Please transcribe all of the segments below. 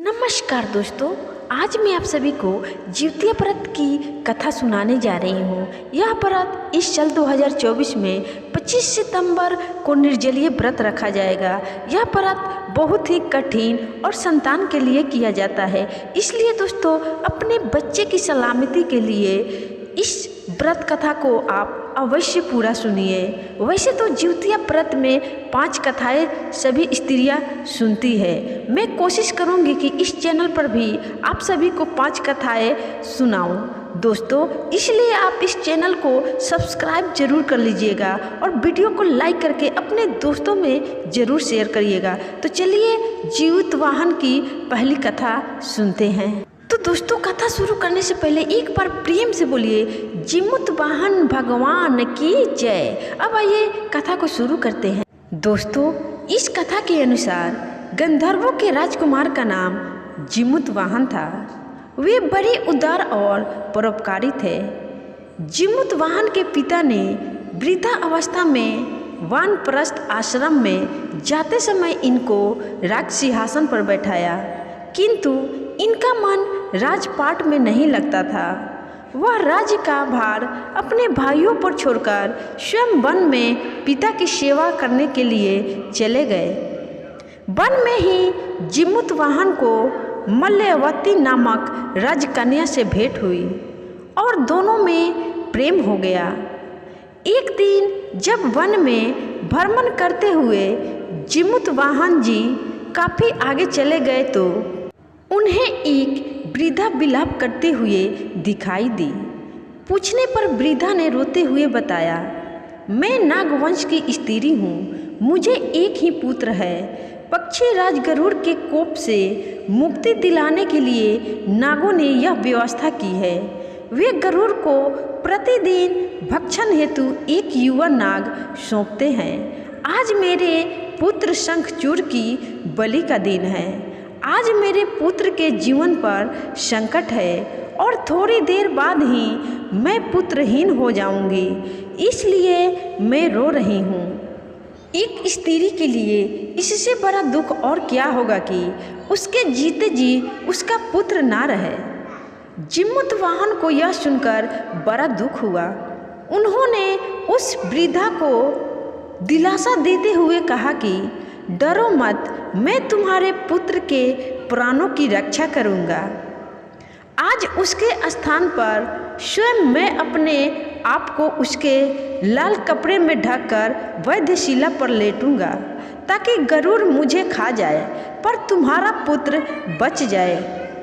नमस्कार दोस्तों, आज मैं आप सभी को जिउतिया व्रत की कथा सुनाने जा रही हूँ। यह व्रत इस साल 2024 में 25 सितंबर को निर्जलीय व्रत रखा जाएगा। यह व्रत बहुत ही कठिन और संतान के लिए किया जाता है, इसलिए दोस्तों अपने बच्चे की सलामती के लिए इस व्रत कथा को आप अवश्य पूरा सुनिए। वैसे तो जिउतिया व्रत में 5 कथाएं सभी स्त्रियां सुनती है। मैं कोशिश करूंगी कि इस चैनल पर भी आप सभी को 5 कथाएं सुनाऊं दोस्तों, इसलिए आप इस चैनल को सब्सक्राइब जरूर कर लीजिएगा और वीडियो को लाइक करके अपने दोस्तों में ज़रूर शेयर करिएगा। तो चलिए जिउतवाहन की पहली कथा सुनते हैं। तो दोस्तों कथा शुरू करने से पहले एक बार प्रेम से बोलिए जिउतवाहन भगवान की जय। अब आइए कथा को शुरू करते हैं। दोस्तों इस कथा के अनुसार गंधर्वों के राजकुमार का नाम जिउतवाहन था। वे बड़े उदार और परोपकारी थे। जिउतवाहन के पिता ने वृद्धा अवस्था में वानप्रस्थ आश्रम में जाते समय इनको राज सिंहासन पर बैठाया, किंतु इनका मन राजपाट में नहीं लगता था। वह राज्य का भार अपने भाइयों पर छोड़कर स्वयं वन में पिता की सेवा करने के लिए चले गए। वन में ही जिउतवाहन को मल्यवती नामक राजकन्या से भेंट हुई और दोनों में प्रेम हो गया। एक दिन जब वन में भ्रमण करते हुए जिउतवाहन जी काफ़ी आगे चले गए तो उन्हें एक वृद्धा विलाप करते हुए दिखाई दी। पूछने पर वृद्धा ने रोते हुए बताया, मैं नागवंश की स्त्री हूँ, मुझे एक ही पुत्र है। पक्षी राज गरुड़ के कोप से मुक्ति दिलाने के लिए नागों ने यह व्यवस्था की है। वे गरुड़ को प्रतिदिन भक्षण हेतु एक युवा नाग सौंपते हैं। आज मेरे पुत्र शंखचूड़ की बलि का दिन है। आज मेरे पुत्र के जीवन पर संकट है और थोड़ी देर बाद ही मैं पुत्रहीन हो जाऊंगी, इसलिए मैं रो रही हूँ। एक स्त्री के लिए इससे बड़ा दुख और क्या होगा कि उसके जीते जी उसका पुत्र ना रहे। जिउतवाहन को यह सुनकर बड़ा दुख हुआ। उन्होंने उस वृद्धा को दिलासा देते हुए कहा कि डरो मत, मैं तुम्हारे पुत्र के प्राणों की रक्षा करूंगा। आज उसके स्थान पर स्वयं मैं अपने आप को उसके लाल कपड़े में ढककर वैद्यशिला पर लेटूंगा, ताकि गरुड़ मुझे खा जाए पर तुम्हारा पुत्र बच जाए।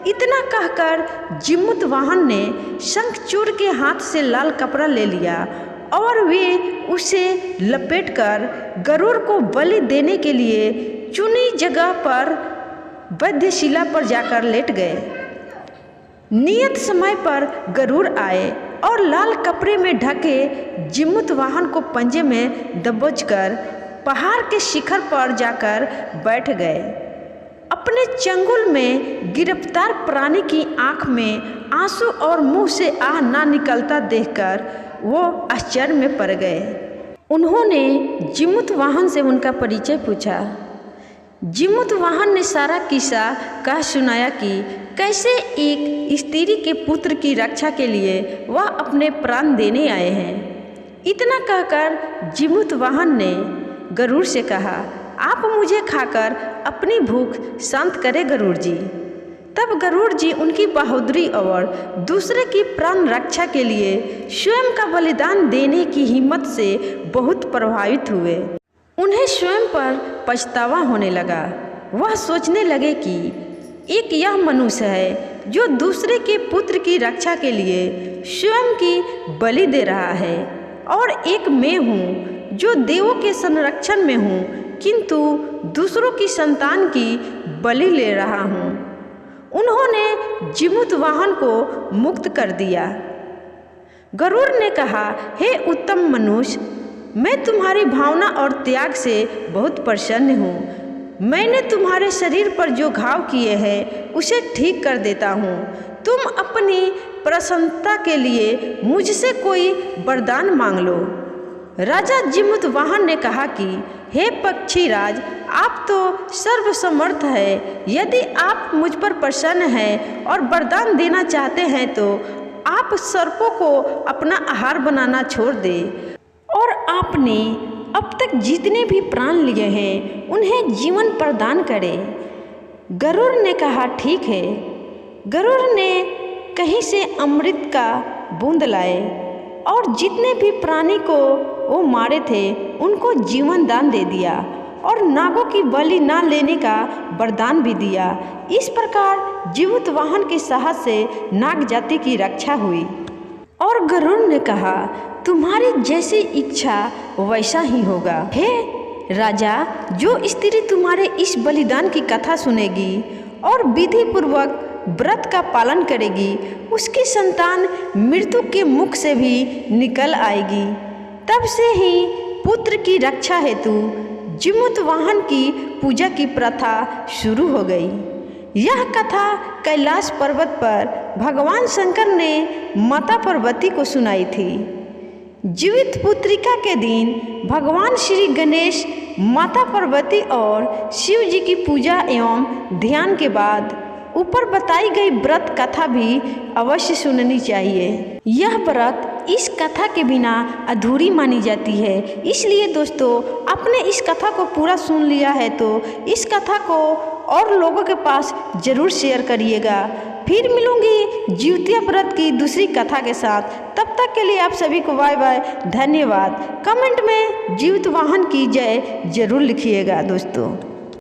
इतना कहकर जिउतवाहन ने शंखचूड़ के हाथ से लाल कपड़ा ले लिया और वे उसे लपेटकर गरुड़ को बलि देने के लिए चुनी जगह पर वैद्यशिला पर जाकर लेट गए। नियत समय पर गरुड़ आए और लाल कपड़े में ढके जिउतवाहन को पंजे में दबोचकर पहाड़ के शिखर पर जाकर बैठ गए। अपने चंगुल में गिरफ्तार प्राणी की आंख में आंसू और मुंह से आह ना निकलता देखकर वो आश्चर्य में पड़ गए। उन्होंने जिउतवाहन से उनका परिचय पूछा। जिउतवाहन ने सारा किस्सा कह सुनाया कि कैसे एक स्त्री के पुत्र की रक्षा के लिए वह अपने प्राण देने आए हैं। इतना कहकर जिउतवाहन ने गरुड़ से कहा, आप मुझे खाकर अपनी भूख शांत करें गरुड़ जी। तब गरुड़ जी उनकी बहादुरी और दूसरे की प्राण रक्षा के लिए स्वयं का बलिदान देने की हिम्मत से बहुत प्रभावित हुए। उन्हें स्वयं पर पछतावा होने लगा। वह सोचने लगे कि एक यह मनुष्य है जो दूसरे के पुत्र की रक्षा के लिए स्वयं की बलि दे रहा है, और एक मैं हूँ जो देवों के संरक्षण में हूँ, किंतु दूसरों की संतान की बलि ले रहा हूँ। उन्होंने जिउतवाहन को मुक्त कर दिया। गरुड़ ने कहा, हे उत्तम मनुष्य, मैं तुम्हारी भावना और त्याग से बहुत प्रसन्न हूँ। मैंने तुम्हारे शरीर पर जो घाव किए हैं उसे ठीक कर देता हूँ। तुम अपनी प्रसन्नता के लिए मुझसे कोई वरदान मांग लो। राजा जिउतवाहन ने कहा कि हे पक्षीराज, आप तो सर्वसमर्थ है। यदि आप मुझ पर प्रसन्न हैं और वरदान देना चाहते हैं तो आप सर्पों को अपना आहार बनाना छोड़ दें और आपने अब तक जितने भी प्राण लिए हैं उन्हें जीवन प्रदान करें। गरुड़ ने कहा, ठीक है। गरुड़ ने कहीं से अमृत का बूंद लाए और जितने भी प्राणी को वो मारे थे उनको जीवन दान दे दिया और नागों की बलि ना लेने का वरदान भी दिया। इस प्रकार जीवित वाहन के साहस से नाग जाति की रक्षा हुई। और गरुड़ ने कहा, तुम्हारी जैसी इच्छा वैसा ही होगा। हे राजा, जो स्त्री तुम्हारे इस बलिदान की कथा सुनेगी और विधि पूर्वक व्रत का पालन करेगी उसकी संतान मृत्यु के मुख से भी निकल आएगी। तब से ही पुत्र की रक्षा हेतु जीमूत वाहन की पूजा की प्रथा शुरू हो गई। यह कथा कैलाश पर्वत पर भगवान शंकर ने माता पार्वती को सुनाई थी। जीवित पुत्रिका के दिन भगवान श्री गणेश, माता पार्वती और शिव जी की पूजा एवं ध्यान के बाद ऊपर बताई गई व्रत कथा भी अवश्य सुननी चाहिए। यह व्रत इस कथा के बिना अधूरी मानी जाती है। इसलिए दोस्तों, आपने इस कथा को पूरा सुन लिया है तो इस कथा को और लोगों के पास जरूर शेयर करिएगा। फिर मिलूंगी जिउतिया व्रत की दूसरी कथा के साथ। तब तक के लिए आप सभी को बाय बाय, धन्यवाद। कमेंट में जीवित वाहन की जय जरूर लिखिएगा दोस्तों।